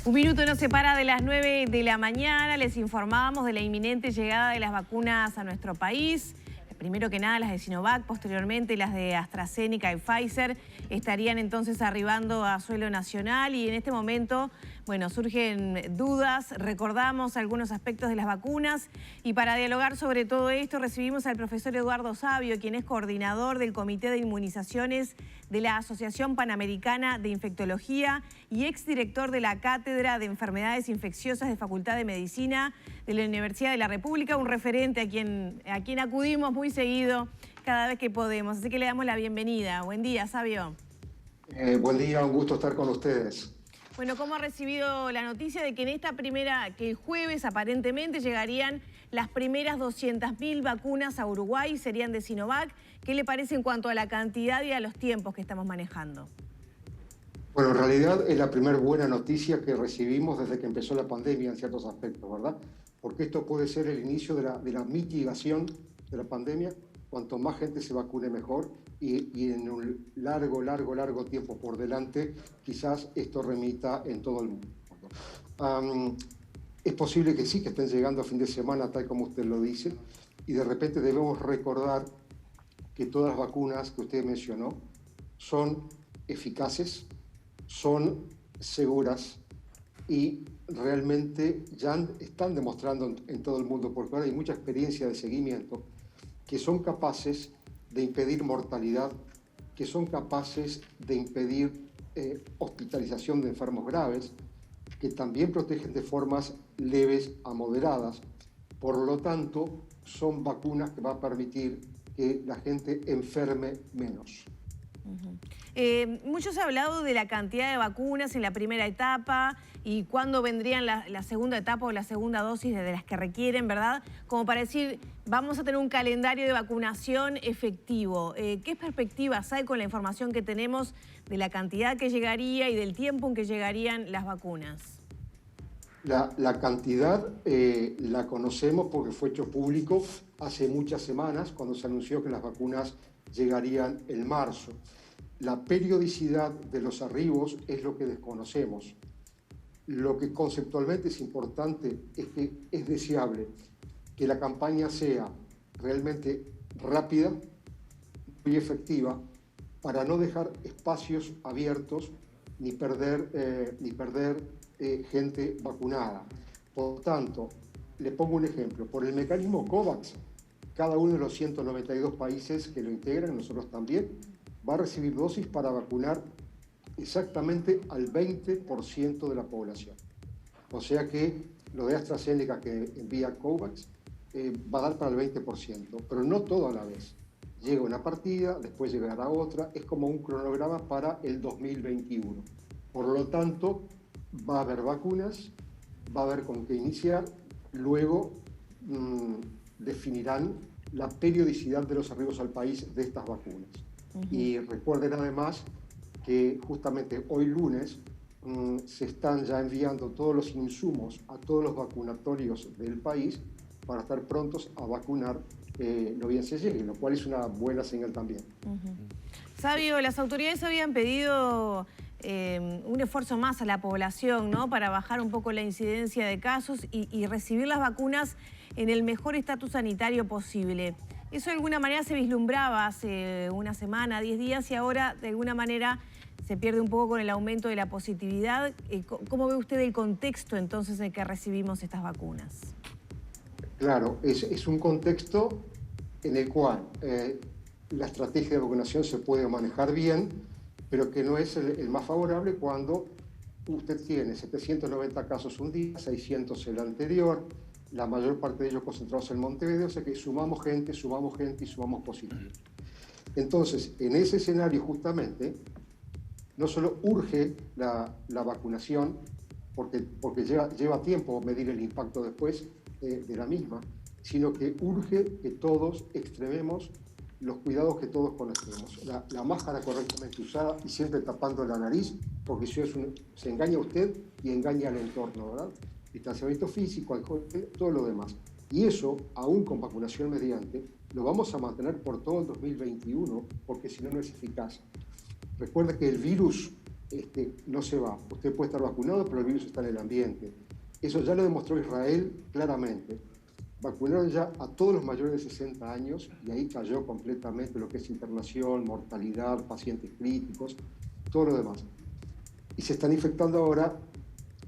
Un minuto nos separa de las 9 de la mañana. Les informamos de la inminente llegada de las vacunas a nuestro país. Primero que nada las de Sinovac, posteriormente las de AstraZeneca y Pfizer estarían entonces arribando a suelo nacional y en este momento, bueno, surgen dudas, recordamos algunos aspectos de las vacunas y para dialogar sobre todo esto recibimos al profesor Eduardo Savio, quien es coordinador del Comité de Inmunizaciones de la Asociación Panamericana de Infectología y exdirector de la Cátedra de Enfermedades Infecciosas de Facultad de Medicina de la Universidad de la República, un referente a quien acudimos muy seguido cada vez que podemos. Así que le damos la bienvenida. Buen día, Savio. Buen día, un gusto estar con ustedes. Bueno, ¿cómo ha recibido la noticia de que que el jueves aparentemente llegarían las primeras 200.000 vacunas a Uruguay, serían de Sinovac? ¿Qué le parece en cuanto a la cantidad y a los tiempos que estamos manejando? Bueno, en realidad es la primera buena noticia que recibimos desde que empezó la pandemia en ciertos aspectos, ¿verdad? Porque esto puede ser el inicio de la mitigación de la pandemia. Cuanto más gente se vacune mejor y en un largo tiempo por delante, quizás esto remita en todo el mundo. Es posible que sí, que estén llegando a fin de semana, tal como usted lo dice, y de repente debemos recordar que todas las vacunas que usted mencionó son eficaces, son seguras y realmente ya están demostrando en todo el mundo, porque ahora hay mucha experiencia de seguimiento, que son capaces de impedir mortalidad, que son capaces de impedir hospitalización de enfermos graves, que también protegen de formas leves a moderadas. Por lo tanto, son vacunas que van a permitir que la gente enferme menos. Mucho se ha hablado de la cantidad de vacunas en la primera etapa y cuándo vendrían la segunda etapa o la segunda dosis de las que requieren, ¿verdad? Como para decir, vamos a tener un calendario de vacunación efectivo. ¿Qué perspectivas hay con la información que tenemos de la cantidad que llegaría y del tiempo en que llegarían las vacunas? La cantidad la conocemos porque fue hecho público hace muchas semanas cuando se anunció que las vacunas llegarían en marzo. La periodicidad de los arribos es lo que desconocemos. Lo que conceptualmente es importante es que es deseable que la campaña sea realmente rápida y efectiva para no dejar espacios abiertos ni perder gente vacunada. Por tanto, le pongo un ejemplo. Por el mecanismo COVAX, cada uno de los 192 países que lo integran, nosotros también, va a recibir dosis para vacunar exactamente al 20% de la población. O sea que lo de AstraZeneca que envía COVAX va a dar para el 20%, pero no todo a la vez. Llega una partida, después llegará otra, es como un cronograma para el 2021. Por lo tanto, va a haber vacunas, va a haber con qué iniciar, luego definirán la periodicidad de los arribos al país de estas vacunas. Y recuerden además que justamente hoy lunes se están ya enviando todos los insumos a todos los vacunatorios del país para estar prontos a vacunar lo bien se llegue, lo cual es una buena señal también. Savio, las autoridades habían pedido un esfuerzo más a la población, ¿no? Para bajar un poco la incidencia de casos y recibir las vacunas en el mejor estatus sanitario posible. Eso de alguna manera se vislumbraba hace una semana, 10 días y ahora de alguna manera se pierde un poco con el aumento de la positividad. ¿Cómo ve usted el contexto entonces en el que recibimos estas vacunas? Claro, es un contexto en el cual la estrategia de vacunación se puede manejar bien, pero que no es el más favorable cuando usted tiene 790 casos un día, 600 el anterior, la mayor parte de ellos concentrados en Montevideo, o sea que sumamos gente y sumamos positivos. Entonces, en ese escenario justamente, no solo urge la vacunación, porque lleva tiempo medir el impacto después de la misma, sino que urge que todos extrememos los cuidados que todos conocemos. La máscara correctamente usada y siempre tapando la nariz, porque si se engaña a usted y engaña al entorno, ¿verdad? Distanciamiento físico, alcohol, todo lo demás. Y eso, aún con vacunación mediante, lo vamos a mantener por todo el 2021, porque si no, no es eficaz. Recuerda que el virus no se va. Usted puede estar vacunado, pero el virus está en el ambiente. Eso ya lo demostró Israel claramente. Vacunaron ya a todos los mayores de 60 años y ahí cayó completamente lo que es internación, mortalidad, pacientes críticos, todo lo demás. Y se están infectando ahora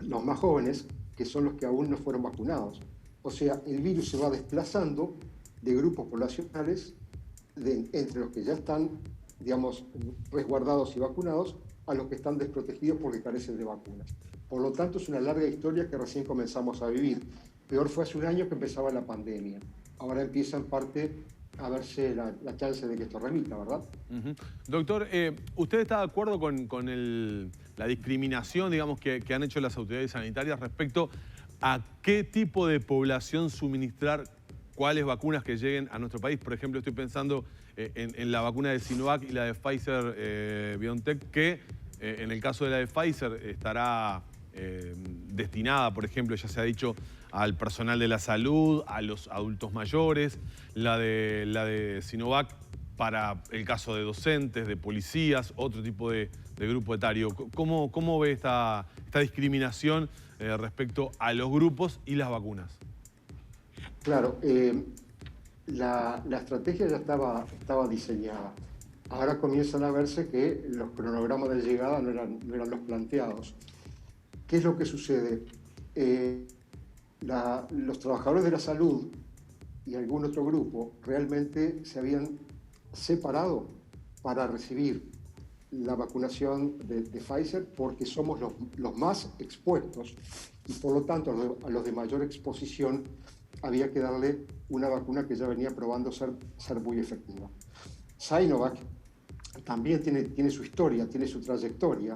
los más jóvenes, que son los que aún no fueron vacunados. O sea, el virus se va desplazando de grupos poblacionales entre los que ya están, digamos, resguardados y vacunados, a los que están desprotegidos porque carecen de vacunas. Por lo tanto, es una larga historia que recién comenzamos a vivir. Peor fue hace un año que empezaba la pandemia. Ahora empieza en parte a verse la chance de que esto remita, ¿verdad? Doctor, ¿usted está de acuerdo con la discriminación, digamos, que han hecho las autoridades sanitarias respecto a qué tipo de población suministrar cuáles vacunas que lleguen a nuestro país? Por ejemplo, estoy pensando en la vacuna de Sinovac y la de Pfizer-BioNTech, que en el caso de la de Pfizer estará destinada, por ejemplo, ya se ha dicho, al personal de la salud, a los adultos mayores, la de Sinovac para el caso de docentes, de policías, otro tipo de grupo etario. ¿Cómo ve esta discriminación respecto a los grupos y las vacunas? Claro, la estrategia ya estaba diseñada. Ahora comienzan a verse que los cronogramas de llegada no eran los planteados. ¿Qué es lo que sucede? Los trabajadores de la salud y algún otro grupo realmente se habían separado para recibir la vacunación de Pfizer porque somos los más expuestos y por lo tanto a los de mayor exposición había que darle una vacuna que ya venía probando ser muy efectiva. Sinovac también tiene su historia, tiene su trayectoria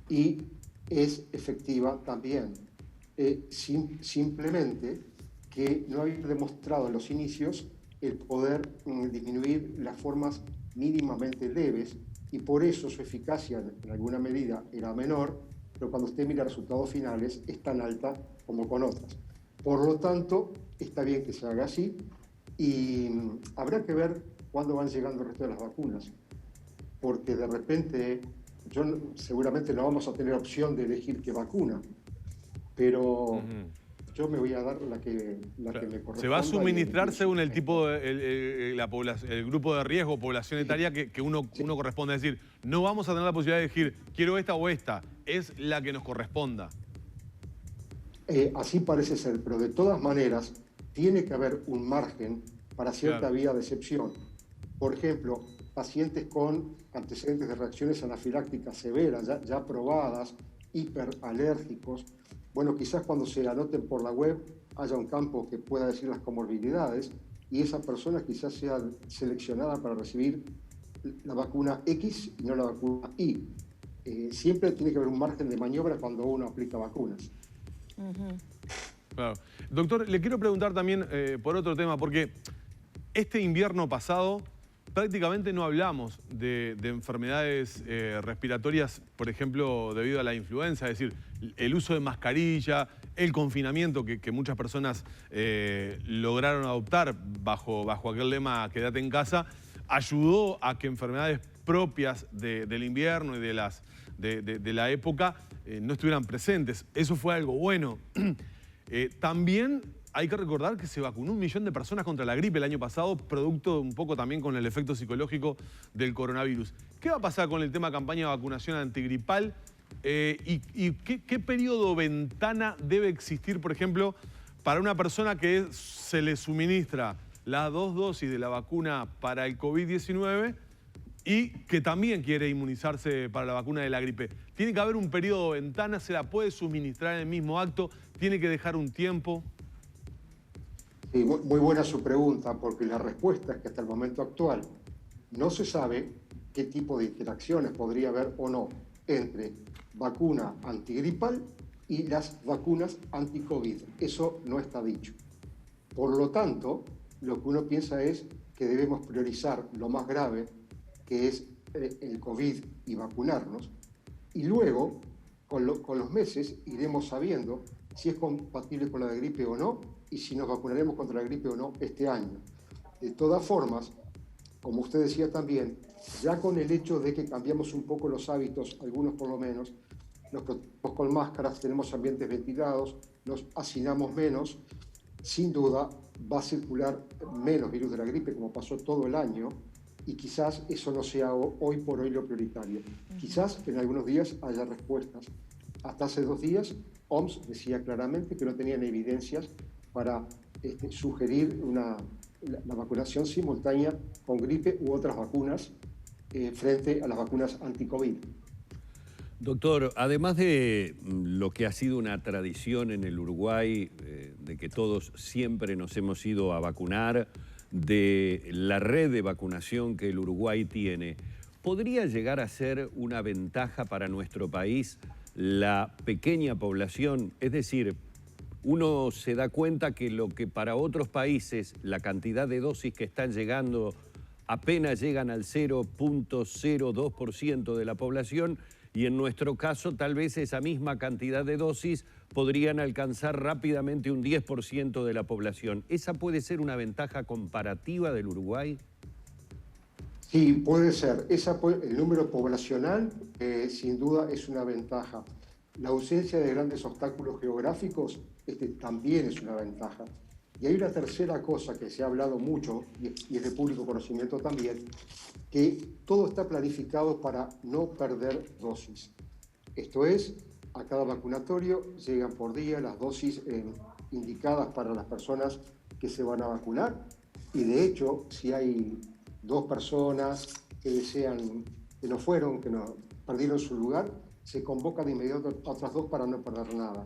y es efectiva también. Simplemente que no había demostrado en los inicios el poder disminuir las formas mínimamente leves y por eso su eficacia en alguna medida era menor, pero cuando usted mira resultados finales es tan alta como con otras. Por lo tanto, está bien que se haga así y habrá que ver cuándo van llegando el resto de las vacunas, porque de repente seguramente no vamos a tener opción de elegir qué vacuna, pero yo me voy a dar la que me corresponde. Se va a suministrar según el tipo, el grupo de riesgo, población etaria que uno corresponde. Es decir, no vamos a tener la posibilidad de elegir, quiero esta o esta, es la que nos corresponda. Así parece ser, pero de todas maneras tiene que haber un margen para cierta vía de excepción. Por ejemplo, pacientes con antecedentes de reacciones anafilácticas severas, ya probadas, hiperalérgicos. Bueno, quizás cuando se anoten por la web haya un campo que pueda decir las comorbilidades y esa persona quizás sea seleccionada para recibir la vacuna X y no la vacuna Y. Siempre tiene que haber un margen de maniobra cuando uno aplica vacunas. Claro. Doctor, le quiero preguntar también por otro tema, porque este invierno pasado prácticamente no hablamos de enfermedades respiratorias, por ejemplo, debido a la influenza, es decir, el uso de mascarilla, el confinamiento que muchas personas lograron adoptar bajo aquel lema quédate en casa, ayudó a que enfermedades propias del invierno y de la época no estuvieran presentes. Eso fue algo bueno. También hay que recordar que se vacunó 1 millón de personas contra la gripe el año pasado, producto un poco también con el efecto psicológico del coronavirus. ¿Qué va a pasar con el tema campaña de vacunación antigripal? ¿Y qué periodo ventana debe existir, por ejemplo, para una persona que se le suministra las 2 dosis de la vacuna para el COVID-19 y que también quiere inmunizarse para la vacuna de la gripe? ¿Tiene que haber un periodo ventana? ¿Se la puede suministrar en el mismo acto? ¿Tiene que dejar un tiempo? Sí, muy buena su pregunta, porque la respuesta es que hasta el momento actual no se sabe qué tipo de interacciones podría haber o no entre vacuna antigripal y las vacunas anti-COVID. Eso no está dicho. Por lo tanto, lo que uno piensa es que debemos priorizar lo más grave, que es el COVID y vacunarnos, y luego, con los meses, iremos sabiendo si es compatible con la de gripe o no, y si nos vacunaremos contra la gripe o no este año. De todas formas, como usted decía también, Ya con el hecho de que cambiamos un poco los hábitos, algunos por lo menos, nos protegemos con máscaras, tenemos ambientes ventilados, nos hacinamos menos, sin duda va a circular menos virus de la gripe, como pasó todo el año, y quizás eso no sea hoy por hoy lo prioritario. Quizás en algunos días haya respuestas. Hasta hace 2 días, OMS decía claramente que no tenían evidencias para sugerir la vacunación simultánea con gripe u otras vacunas frente a las vacunas anti-COVID. Doctor, además de lo que ha sido una tradición en el Uruguay, de que todos siempre nos hemos ido a vacunar, de la red de vacunación que el Uruguay tiene, ¿podría llegar a ser una ventaja para nuestro país la pequeña población? Es decir, uno se da cuenta que lo que para otros países la cantidad de dosis que están llegando apenas llegan al 0.02% de la población, y en nuestro caso tal vez esa misma cantidad de dosis podrían alcanzar rápidamente un 10% de la población. ¿Esa puede ser una ventaja comparativa del Uruguay? Sí, puede ser. El número poblacional sin duda es una ventaja. La ausencia de grandes obstáculos geográficos también es una ventaja. Y hay una tercera cosa que se ha hablado mucho, y es de público conocimiento también, que todo está planificado para no perder dosis. Esto es, a cada vacunatorio llegan por día las dosis indicadas para las personas que se van a vacunar, y de hecho, si hay 2 personas que desean, que no fueron, que no perdieron su lugar, se convoca de inmediato a otras 2 para no perder nada.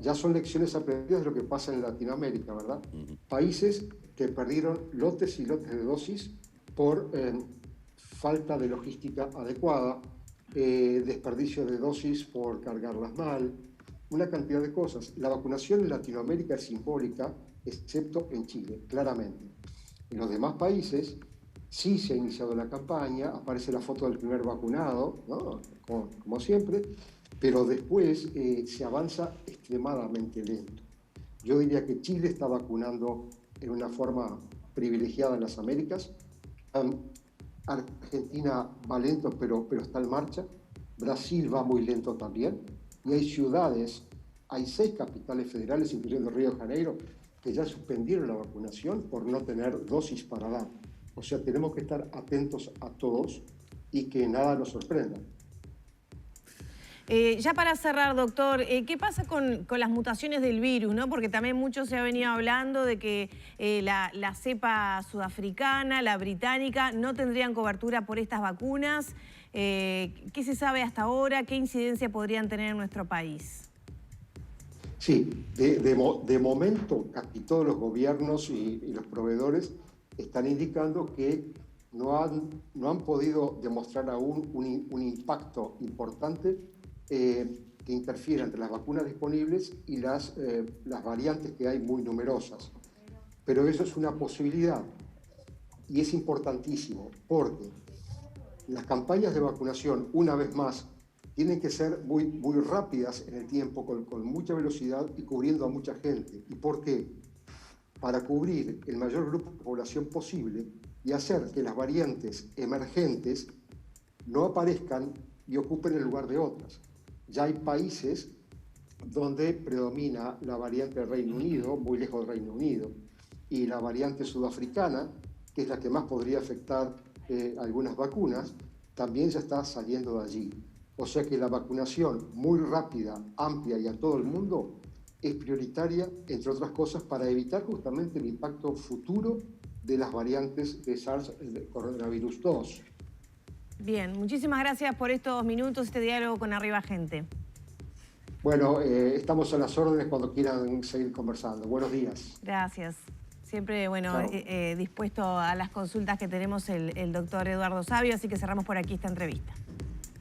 Ya son lecciones aprendidas de lo que pasa en Latinoamérica, ¿verdad? Países que perdieron lotes y lotes de dosis por falta de logística adecuada, desperdicio de dosis por cargarlas mal, una cantidad de cosas. La vacunación en Latinoamérica es simbólica, excepto en Chile, claramente. En los demás países sí se ha iniciado la campaña, aparece la foto del primer vacunado, ¿no? como siempre, pero después se avanza extremadamente lento. Yo diría que Chile está vacunando en una forma privilegiada en las Américas. Argentina va lento, pero está en marcha. Brasil va muy lento también. Y hay ciudades, hay 6 capitales federales, incluyendo Río de Janeiro, que ya suspendieron la vacunación por no tener dosis para dar. O sea, tenemos que estar atentos a todos y que nada nos sorprenda. Ya para cerrar, doctor, ¿qué pasa con las mutaciones del virus, ¿no? Porque también mucho se ha venido hablando de que la cepa sudafricana, la británica, no tendrían cobertura por estas vacunas. ¿Qué se sabe hasta ahora? ¿Qué incidencia podrían tener en nuestro país? Sí, de momento casi todos los gobiernos y los proveedores están indicando que no han podido demostrar aún un impacto importante que interfiera entre las vacunas disponibles y las variantes que hay muy numerosas. Pero eso es una posibilidad y es importantísimo porque las campañas de vacunación, una vez más, tienen que ser muy rápidas en el tiempo, con mucha velocidad y cubriendo a mucha gente. ¿Y por qué? Para cubrir el mayor grupo de población posible y hacer que las variantes emergentes no aparezcan y ocupen el lugar de otras. Ya hay países donde predomina la variante del Reino Unido, muy lejos del Reino Unido, y la variante sudafricana, que es la que más podría afectar algunas vacunas, también ya está saliendo de allí. O sea que la vacunación muy rápida, amplia y a todo el mundo es prioritaria, entre otras cosas, para evitar justamente el impacto futuro de las variantes de SARS, coronavirus 2. Bien, muchísimas gracias por estos minutos, este diálogo con Arriba Gente. Bueno, estamos a las órdenes cuando quieran seguir conversando. Buenos días. Gracias. Siempre, bueno, dispuesto a las consultas que tenemos el doctor Eduardo Savio, así que cerramos por aquí esta entrevista.